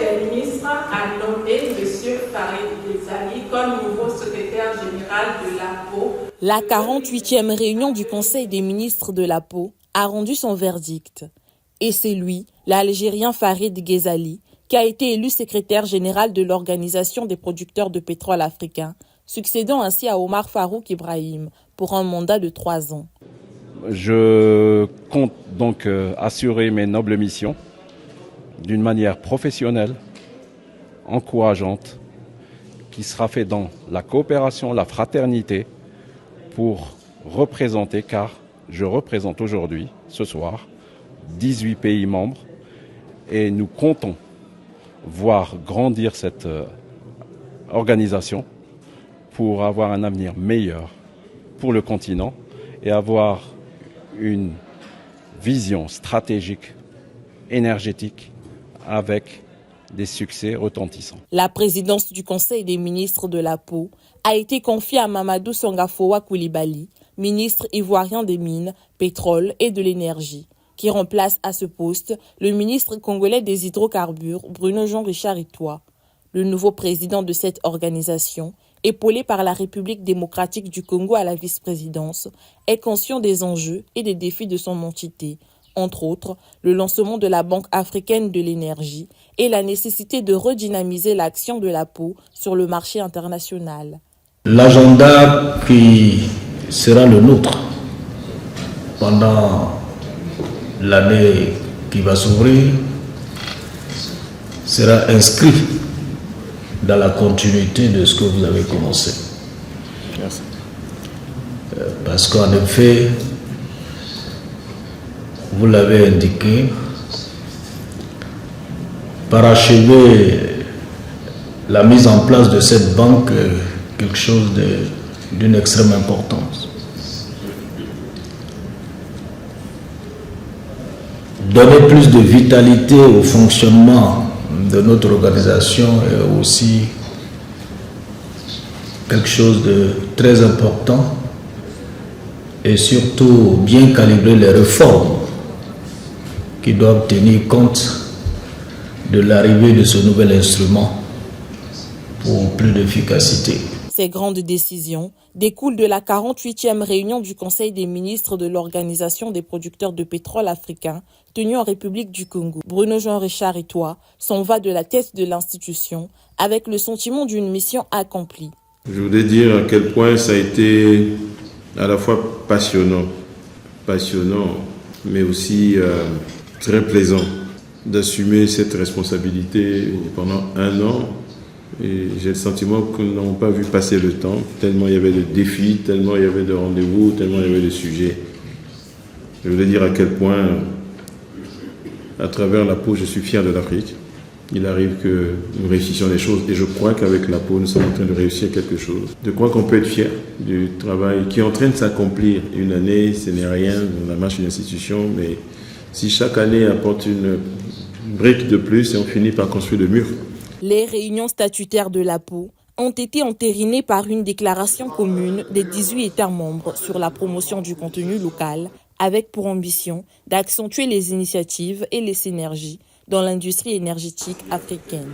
des ministres a nommé M. Farid Ghezali comme nouveau secrétaire général de l'APO. La 48e réunion du Conseil des ministres de l'APO a rendu son verdict. Et c'est lui, l'Algérien Farid Ghezali, qui a été élu secrétaire général de l'Organisation des producteurs de pétrole africains, succédant ainsi à Omar Farouk Ibrahim pour un mandat de 3 ans. Je compte donc assurer mes nobles missions d'une manière professionnelle, encourageante, qui sera faite dans la coopération, la fraternité, pour représenter, car je représente aujourd'hui, ce soir, 18 pays membres, et nous comptons voir grandir cette organisation pour avoir un avenir meilleur pour le continent et avoir une vision stratégique, énergétique, avec des succès retentissants. La présidence du Conseil des ministres de l'APO a été confiée à Mamadou Songafowa Koulibaly, ministre ivoirien des Mines, Pétrole et de l'Énergie, qui remplace à ce poste le ministre congolais des Hydrocarbures, Bruno Jean-Richard Itoi. Le nouveau président de cette organisation, épaulé par la République démocratique du Congo à la vice-présidence, est conscient des enjeux et des défis de son entité, entre autres le lancement de la Banque africaine de l'énergie et la nécessité de redynamiser l'action de l'APO sur le marché international. L'agenda qui sera le nôtre pendant l'année qui va s'ouvrir sera inscrit dans la continuité de ce que vous avez commencé. Merci. Parce qu'en effet, vous l'avez indiqué, parachever la mise en place de cette banque est quelque chose d'une extrême importance. Donner plus de vitalité au fonctionnement de notre organisation est aussi quelque chose de très important, et surtout bien calibrer les réformes qui doivent tenir compte de l'arrivée de ce nouvel instrument pour plus d'efficacité. Ces grandes décisions découlent de la 48e réunion du Conseil des ministres de l'Organisation des producteurs de pétrole africains tenue en République du Congo. Bruno Jean-Richard Itoi s'en va de la tête de l'institution avec le sentiment d'une mission accomplie. Je voudrais dire à quel point ça a été à la fois passionnant, mais aussi très plaisant d'assumer cette responsabilité pendant 1 an. Et j'ai le sentiment que nous n'avons pas vu passer le temps, tellement il y avait de défis, tellement il y avait de rendez-vous, tellement il y avait de sujets. Je voulais dire à quel point, à travers l'APO, je suis fier de l'Afrique. Il arrive que nous réussissions des choses, et je crois qu'avec l'APO, nous sommes en train de réussir quelque chose. Je crois qu'on peut être fier du travail qui est en train de s'accomplir. Une année, ce n'est rien, on a marché une institution, mais si chaque année apporte une brique de plus, et on finit par construire le mur. Les réunions statutaires de l'APO ont été entérinées par une déclaration commune des 18 États membres sur la promotion du contenu local, avec pour ambition d'accentuer les initiatives et les synergies dans l'industrie énergétique africaine.